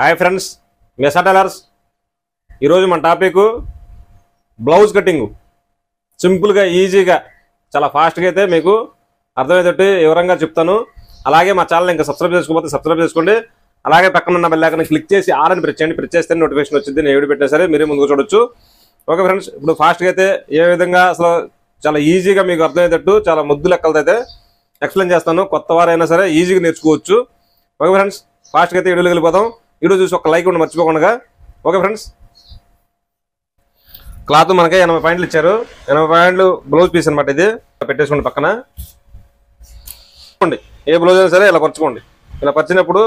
Hi friends, మెసా tailors. ఈరోజు మన topic blouse cutting. సింపుల్గా, ఈజీగా, చాలా ఫాస్ట్గా అయితే మీకు అర్థమయ్యేటట్టు వివరంగా చెప్తాను. అలాగే మా ఛానల్ ఇంకా సబ్స్క్రైబ్ చేసుకోకపోతే సబ్స్క్రైబ్ చేసుకోండి. అలాగే పక్కన ఉన్న బెల్ ఐకాన్ క్లిక్ చేసి ఆల్ అని ప్రెస్ చేయండి. ప్రెస్ చేస్తే నోటిఫికేషన్ వచ్చింది, నేను వీడియో పెట్టినా సరే మీరే ముందుకు చూడొచ్చు. ఓకే ఫ్రెండ్స్, ఇప్పుడు ఫాస్ట్గా అయితే ఏ విధంగా అసలు చాలా ఈజీగా మీకు అర్థమయ్యేటట్టు చాలా ముద్దు లెక్కలతో అయితే ఎక్స్ప్లెయిన్ చేస్తాను. కొత్త వారైనా సరే ఈజీగా నేర్చుకోవచ్చు. ఓకే ఫ్రెండ్స్, ఫాస్ట్గా అయితే వీడియోకి వెళ్ళిపోతాం. వీడియో చూసి ఒక లైక్ ఉండి మర్చిపోకుండా. ఓకే ఫ్రెండ్స్, క్లాత్ మనకి 80 పాయింట్లు ఇచ్చారు. 80 పాయింట్లు బ్లౌజ్ పీస్ అనమాట. ఇది పెట్టేసుకోండి పక్కన. ఏ బ్లౌజ్ అయినా సరే ఇలా పరచుకోండి. ఇలా పరిచినప్పుడు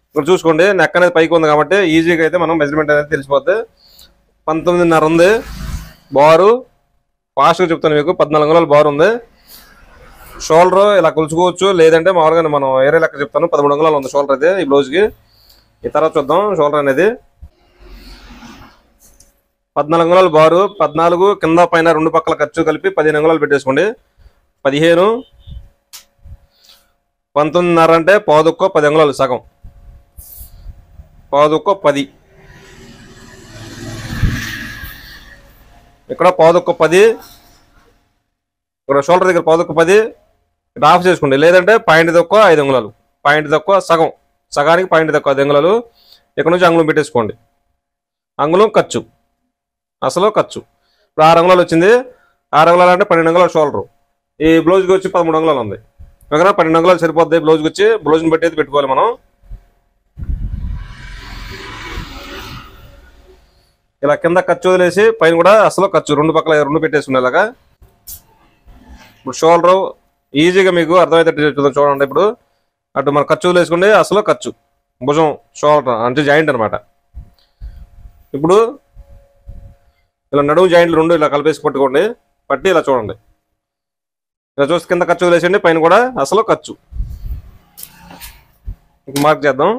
ఇక్కడ చూసుకోండి, నెక్ అనేది పైకి ఉంది కాబట్టి ఈజీగా అయితే మనం మెజర్మెంట్ అనేది తెలిసిపోద్ది. 19.5 ఉంది బారు. ఫాస్ట్గా చెప్తాను మీకు, 14 అంగుళాలు బారు ఉంది. షోల్డర్ ఇలా కొలుచుకోవచ్చు, లేదంటే మామూలుగా మనం ఏరే లెక్క చెప్తాను. 13 అంగుళాలు ఉంది షోల్డర్ అయితే ఈ బ్లౌజ్కి. ఈ తర్వాత చూద్దాం షోల్డర్ అనేది. 14 అంగుళాలు బారు, 14 కింద పైన 2 పక్కల ఖర్చు కలిపి 15 అంగుళాలు పెట్టేసుకోండి. 15, 19.5 అంటే పావుదుక్కో 10 అంగుళాలు సగం. పావుదుక్కో 10, ఇక్కడ పావుదుక్కో 10, ఇక్కడ షోల్డర్ దగ్గర పావుదుక్కో 10 ఇక్కడ ఆఫ్ చేసుకోండి. లేదంటే పాయింట్ తక్కువ 5 అంగుళాలు, పాయింట్ తక్కువ సగం, సగానికి పాయింట్ తక్కువ 5 అంగుళాలు. ఇక్కడ నుంచి అంగుళం పెట్టేసుకోండి. అంగుళం ఖర్చు, అసలు ఖర్చు. ఇప్పుడు 6 అంగుళాలు వచ్చింది. 6 అంగుళాలు అంటే 12 అంగుళాలు షోల్డర్. ఈ బ్లౌజ్కి వచ్చి 13 అంగుళాలు ఉంది. ఓకేనా, 12 అంగుళాలు సరిపోద్ది బ్లౌజ్కి వచ్చి. బ్లౌజ్ని బట్టి అయితే పెట్టుకోవాలి మనం. ఇలా కింద ఖర్చు వదిలేసి పైన కూడా అసలు ఖర్చు 2 పక్కల 2 పెట్టేసుకునే ఇలాగా. ఇప్పుడు షోల్డర్ ఈజీగా మీకు అర్థమవుతుంది చూడండి. ఇప్పుడు అటు మన ఖర్చు వదిలేసుకోండి, అసలు ఖర్చు, భుజం, షోల్డర్ అంటే జాయింట్ అనమాట. ఇప్పుడు ఇలా నడుము జాయింట్లు 2 ఇలా కలిపేసి పట్టుకోండి. పట్టి ఇలా చూడండి. ఇలా చూస్తే కింద ఖర్చు వదిలేసండి, పైన కూడా అసలు ఖర్చు. మార్క్ చేద్దాం.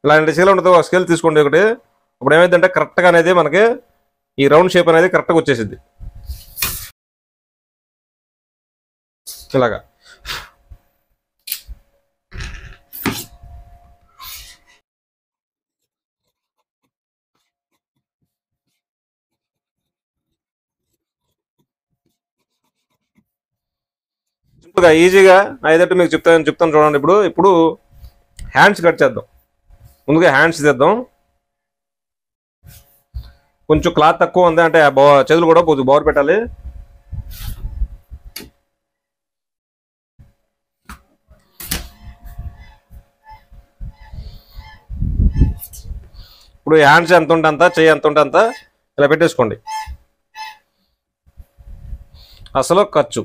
ఇలాంటి స్కేల్ ఉంటుంది, ఒక స్కేల్ తీసుకోండి ఒకటి. ఇప్పుడు ఏమైందంటే కరెక్ట్గా అనేది మనకి ఈ రౌండ్ షేప్ అనేది కరెక్ట్గా వచ్చేసింది ఇలాగా. సింపుల్గా ఈజీగా అయ్యేటట్టు మీకు చెప్తాను చూడండి. ఇప్పుడు హ్యాండ్స్ కట్ చేద్దాం. ముందుగా హ్యాండ్స్ తీద్దాం. కొంచెం క్లాత్ తక్కువ ఉంది అంటే చేతులు కూడా కొంచెం బోర్ పెట్టాలి. ఇప్పుడు హ్యాండ్స్ ఎంత ఉంటే అంత, చెయ్యి ఎంత ఉంటే అంత ఇలా పెట్టేసుకోండి. అసలు ఖర్చు,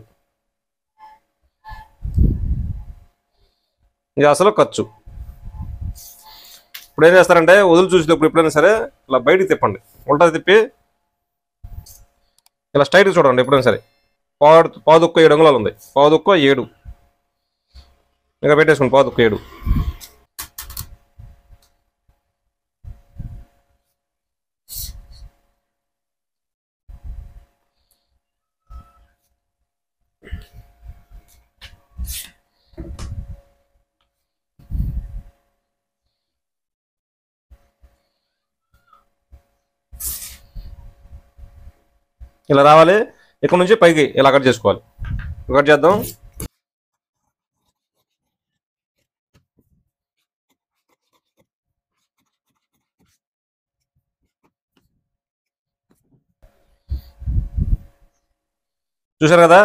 ఇది అసలు ఖర్చు. ఇప్పుడు ఏం చేస్తారంటే వదులు చూసేటప్పుడు ఎప్పుడైనా సరే ఇలా బయటికి తిప్పండి. ఉల్టా తిప్పి ఇలా స్ట్రైట్గా చూడండి. ఎప్పుడైనా సరే పావుదుక్కో 7 అంగుళాలు ఉంది. పావుదుక్కో 7 ఇంకా పెట్టేసుకోండి. పావుదుక్కో 7. ఇలా రావాలి. ఇక్కడ నుంచి పైకి ఇలా కట్ చేసుకోవాలి. కట్ చేద్దాం. చూసారు కదా,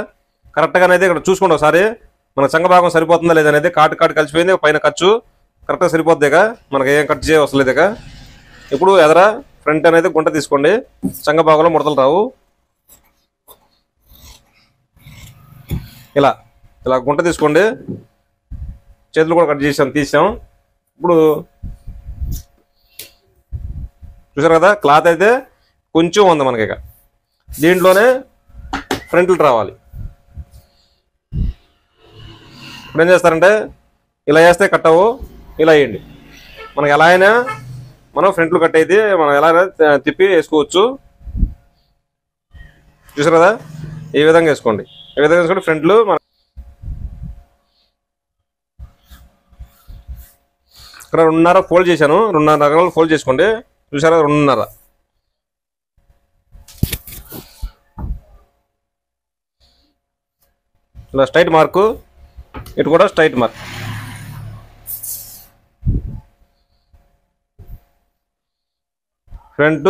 కరెక్ట్గా అనేది ఇక్కడ చూసుకోండి ఒకసారి. మన సంఘ భాగం సరిపోతుందా లేదనేది. కాటు కలిసిపోయింది, పైన ఖర్చు కరెక్ట్గా సరిపోద్ది. ఇక మనకి ఏం కట్ చేయవసరం లేదు. ఇక ఇప్పుడు ఎదర ఫ్రంట్ అనేది గుంట తీసుకోండి. సంఘ భాగంలో ముడతలు రావు. ఇలా ఇలా గుంట తీసుకోండి. చేతులు కూడా కట్ చేసాం, తీసాం. ఇప్పుడు చూసారు కదా, క్లాత్ అయితే కొంచెం ఉంది మనకి. ఇక దీంట్లోనే ఫ్రంట్లు రావాలి. ఇప్పుడు ఏం చేస్తారంటే ఇలా వేస్తే కట్ అవ్వు, ఇలా వేయండి. మనకి ఎలా అయినా మనం ఫ్రంట్లు కట్ అయితే మనం ఎలా అయినా తిప్పి వేసుకోవచ్చు. చూసారు కదా, ఈ విధంగా వేసుకోండి. ఈ విధంగా వేసుకోండి. ఫ్రంట్లు మన ఇక్కడ 2.5 ఫోల్డ్ చేశాను. 2.5 అంగుళాలు ఫోల్డ్ చేసుకోండి. చూసారా, 2.5. ఇలా స్ట్రైట్ మార్కు, ఇటు కూడా స్ట్రైట్ మార్క్. ఫ్రంట్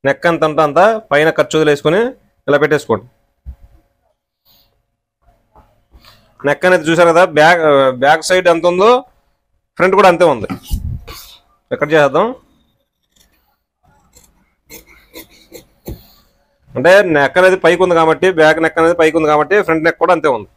నెక్ అంతా పైన ఖర్చు వదిలేసుకొని ఇలా పెట్టేసుకోండి. నెక్ అనేది చూసారు కదా, బ్యాక్ సైడ్ ఎంత ఉందో ఫ్రంట్ కూడా అంతే ఉంది. ఎక్కడ చేద్దాం అంటే నెక్ అనేది పైకి ఉంది కాబట్టి, బ్యాక్ నెక్ అనేది పైకి ఉంది కాబట్టి ఫ్రంట్ నెక్ కూడా అంతే ఉంది.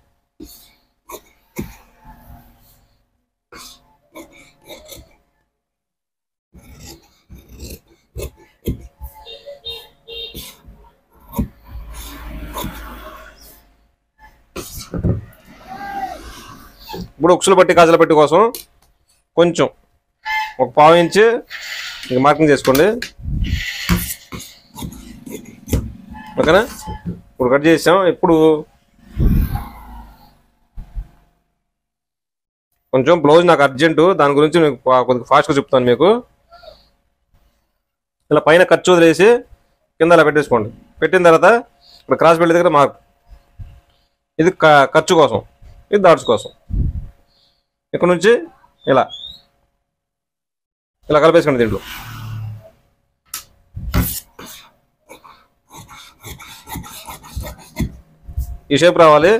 ఇప్పుడు ఉక్సుల పట్టి కాజల పట్టి కోసం కొంచెం ఒక 1/2 ఇంచు మార్కింగ్ చేసుకోండి. ఓకేనా, ఇప్పుడు కట్ చేసాం. ఇప్పుడు కొంచెం బ్లౌజ్ నాకు అర్జెంటు, దాని గురించి మీకు కొద్దిగా ఫాస్ట్గా చెప్తాను. మీకు ఇలా పైన ఖర్చు వదిలేసి కింద ఇలా పెట్టేసుకోండి. పెట్టిన తర్వాత ఇప్పుడు క్రాస్ బెల్ట్ దగ్గర మార్క్, ఇది ఖర్చు కోసం, ఇది డాట్స్ కోసం. ఇక్కడ నుంచి ఇలా ఇలా కలిపేసుకోండి. దీంట్లో ఈ షేప్ రావాలి.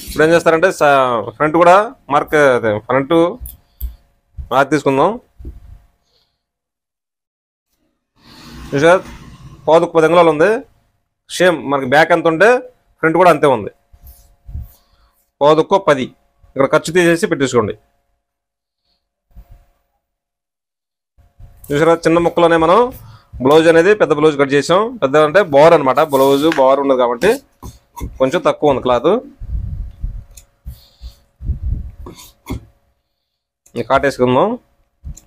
ఇప్పుడు ఏం చేస్తారంటే ఫ్రంట్ కూడా మార్క్ తీసుకుందాం. చూసా, 10 అంగుళాలు ఉంది. సేమ్ మనకి బ్యాక్ ఎంత ఉంటే ఫ్రంట్ కూడా అంతే ఉంది. 10 ఇక్కడ ఖర్చు తీసేసి పెట్టేసుకోండి. చూసారా, చిన్న ముక్కలోనే మనం బ్లౌజ్ అనేది పెద్ద బ్లౌజ్ కట్ చేసాం. పెద్ద అంటే బోర్ అనమాట, బ్లౌజ్ బోర్ ఉన్నది కాబట్టి కొంచెం తక్కువ ఉంది క్లాత్. కాటేసుకుందాం.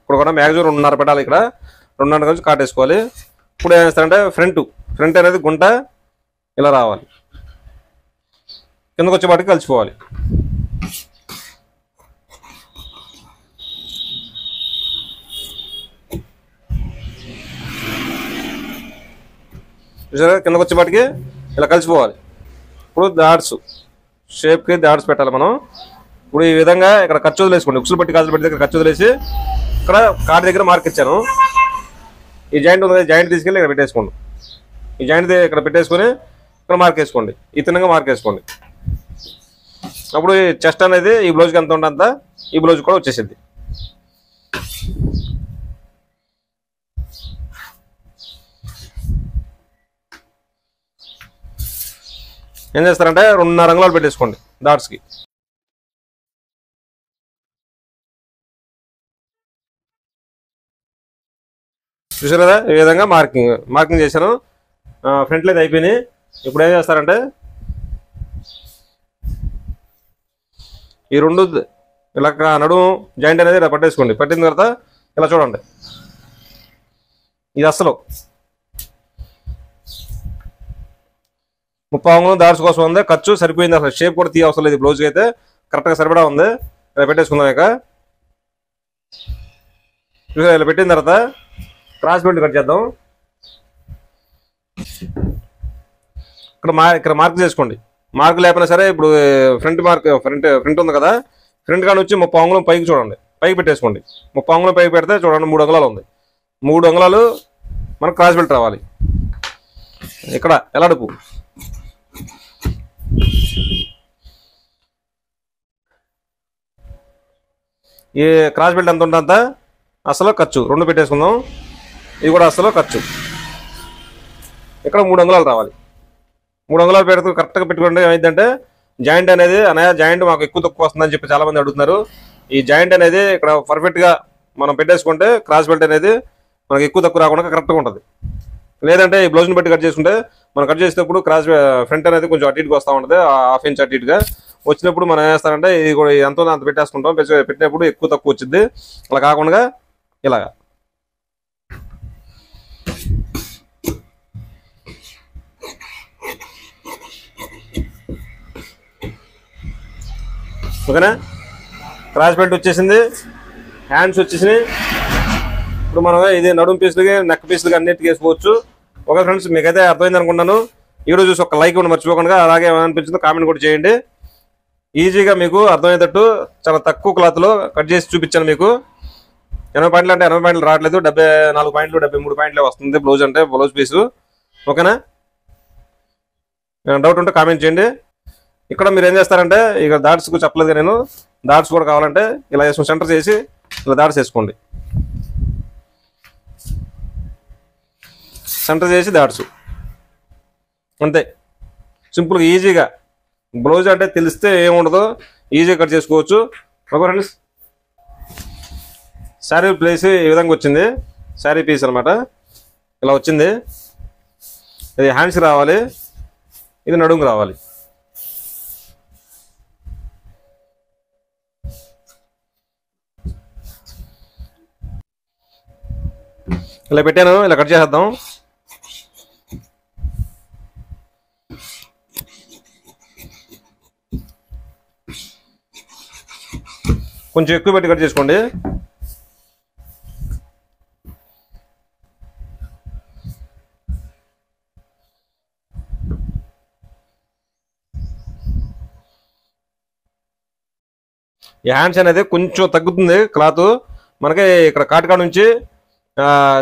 ఇప్పుడు కూడా మ్యాక్సిమం 2.5 పెట్టాలి. ఇక్కడ 2.5 నుంచి కాటేసుకోవాలి. ఇప్పుడు ఏం చేస్తారంటే ఫ్రంట్ అనేది గుంట ఇలా రావాలి, కిందకు వచ్చేపాటికి కలిసిపోవాలి. చూసారా, కిందకు వచ్చేపాటికి ఇలా కలిసిపోవాలి. ఇప్పుడు షేప్కి డాట్స్ పెట్టాలి మనం. ఇప్పుడు ఈ విధంగా ఇక్కడ ఖర్చు వదిలేసుకోండి. ఉక్సులు పట్టి కాజులు పెట్టి దగ్గర ఖర్చు వదిలేసి ఇక్కడ కాటి దగ్గర మార్క్ ఇచ్చాను. ఈ జాయింట్ ఉంది, జాయింట్ తీసుకెళ్ళి ఇక్కడ పెట్టేసుకోండి. ఈ జాయింట్ ఇక్కడ పెట్టేసుకొని ఇక్కడ మార్క్ వేసుకోండి. ఈ తిన్నగా మార్క్ వేసుకోండి. అప్పుడు ఈ చెస్ట్ అనేది ఈ బ్లౌజ్కి ఎంత ఉంటుందంత ఈ బ్లౌజ్ కూడా వచ్చేసింది. ఏం చేస్తారంటే 2.5 అంగుళాలు పెట్టేసుకోండి డాట్స్కి. చూసారు కదా, ఈ విధంగా మార్కింగ్ చేశాను. ఫ్రంట్ లైన్ అయిపోయినాయి. ఇప్పుడు ఏం చేస్తారంటే ఈ 2 ఇలా నడుము జాయింట్ అనేది ఇలా పట్టేసుకోండి. పట్టిన తర్వాత ఇలా చూడండి, ఇది అసలు 30 అంగుళం డాట్స్ కోసం ఉంది. ఖర్చు సరిపోయింది, అసలు షేప్ కూడా తీయ అవసరం లేదు. బ్లౌజ్కి అయితే కరెక్ట్గా సరిపడా ఉంది. ఇలా పెట్టేసుకుందాం. ఇక ఇలా పెట్టిన తర్వాత క్రాస్ బెల్ట్ కట్ చేద్దాం. ఇక్కడ మార్క్ చేసుకోండి. మార్క్ లేకపోయినా సరే ఇప్పుడు ఫ్రంట్ ఉంది కదా, ఫ్రంట్ కాడ వచ్చి 30 అంగుళం పైకి చూడండి, పైకి పెట్టేసుకోండి. 30 అంగుళం పైకి పెడితే చూడండి 3 అంగుళాలు ఉంది. 3 అంగుళాలు మనకు క్రాస్ బెల్ట్ రావాలి. ఇక్కడ ఎలాడుపు ఈ క్రాస్ బెల్ట్ ఎంత ఉంటుందంత అసలు ఖర్చు 2 పెట్టేసుకుందాం. ఇది కూడా అసలు ఖర్చు. ఇక్కడ 3 అంగుళాలు రావాలి. 3 అంగుళాలు పెడుతూ కరెక్ట్గా పెట్టుకుంటే ఏమైందంటే జాయింట్ అనేది జాయింట్ మాకు ఎక్కువ తక్కువ వస్తుందని చెప్పి చాలా మంది అడుగుతున్నారు. ఈ జాయింట్ అనేది ఇక్కడ పర్ఫెక్ట్గా మనం పెట్టేసుకుంటే క్రాస్ బెల్ట్ అనేది మనకి ఎక్కువ తక్కువ రాకుండా కరెక్ట్గా ఉంటుంది. లేదంటే ఈ బ్లౌజ్ని బట్టి కట్ చేసుకుంటే మనం కట్ చేసేటప్పుడు ఫ్రంట్ అనేది కొంచెం అటు ఇటుగా వస్తూ ఉంటుంది, 1/2 ఇంచ్ అటు ఇటుగా. వచ్చినప్పుడు మనం ఏం చేస్తారంటే ఇది కూడా ఎంతో అంత పెట్టేసుకుంటాం. పెట్టినప్పుడు ఎక్కువ తక్కువ వచ్చింది. అలా కాకుండా ఇలాగా ఓకేనా. క్రాస్ బెల్ట్ వచ్చేసింది, హ్యాండ్స్ వచ్చేసినాయి. ఇప్పుడు మనం ఇది నడుము పీసులకి నెక్ పీసులకి అన్నిటికీ వేసుకోవచ్చు. ఓకే ఫ్రెండ్స్, మీకైతే అర్థమైంది అనుకుంటాను. వీడియో చూసి ఒక లైక్ కూడా మర్చిపోకుండా, అలాగే ఏమనిపించిందో కామెంట్ కూడా చేయండి. ఈజీగా మీకు అర్థమయ్యేటట్టు చాలా తక్కువ క్లాత్లో కట్ చేసి చూపించాను మీకు. 80 పాయింట్లు అంటే 80 పాయింట్లు రావట్లేదు, 74 పాయింట్లు 73 పాయింట్లే వస్తుంది బ్లౌజ్ అంటే బ్లౌజ్ పీసు. ఓకేనా, డౌట్ ఉంటే కామెంట్ చేయండి. ఇక్కడ మీరు ఏం చేస్తారంటే ఇక డాట్స్ చెప్పలేదు నేను, డాట్స్ కూడా కావాలంటే ఇలా వేసుకుని సెంటర్ చేసి ఇలా డాట్స్ వేసుకోండి. సెంటర్ చేసి డాట్స్ అంతే, సింపుల్గా ఈజీగా. బ్లౌజ్ అంటే తెలిస్తే ఏముండదో, ఈజీగా కట్ చేసుకోవచ్చు. ఓకే ఫ్రెండ్స్, శారీ ప్లేస్ ఈ విధంగా వచ్చింది. శారీ పీస్ అనమాట ఇలా వచ్చింది. ఇది హ్యాండ్స్ రావాలి, ఇది నడుము రావాలి. ఇలా పెట్టాను, ఇలా కట్ చేసేద్దాం. కొంచెం ఎక్కువ పెట్టి కట్ చేసుకోండి. ఈ హ్యాండ్స్ అనేది కొంచెం తగ్గుతుంది క్లాత్ మనకి. ఇక్కడ కాటుకా నుంచి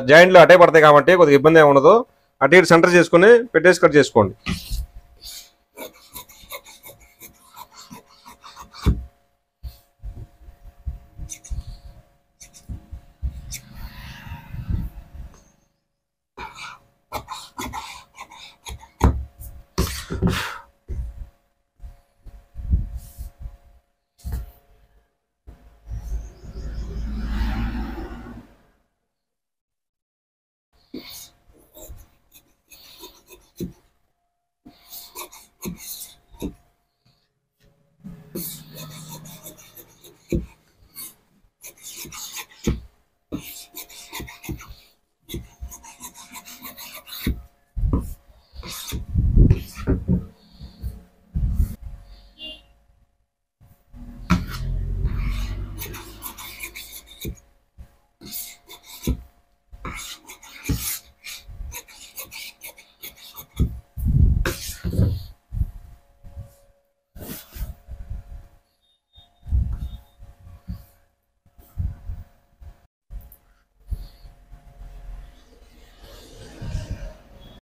జాయింట్లు అటే పడతాయి కాబట్టి కొద్దిగా ఇబ్బంది ఏమి ఉండదు. అటు ఇటు సెంటర్ చేసుకుని పెట్టేసి కట్ చేసుకోండి.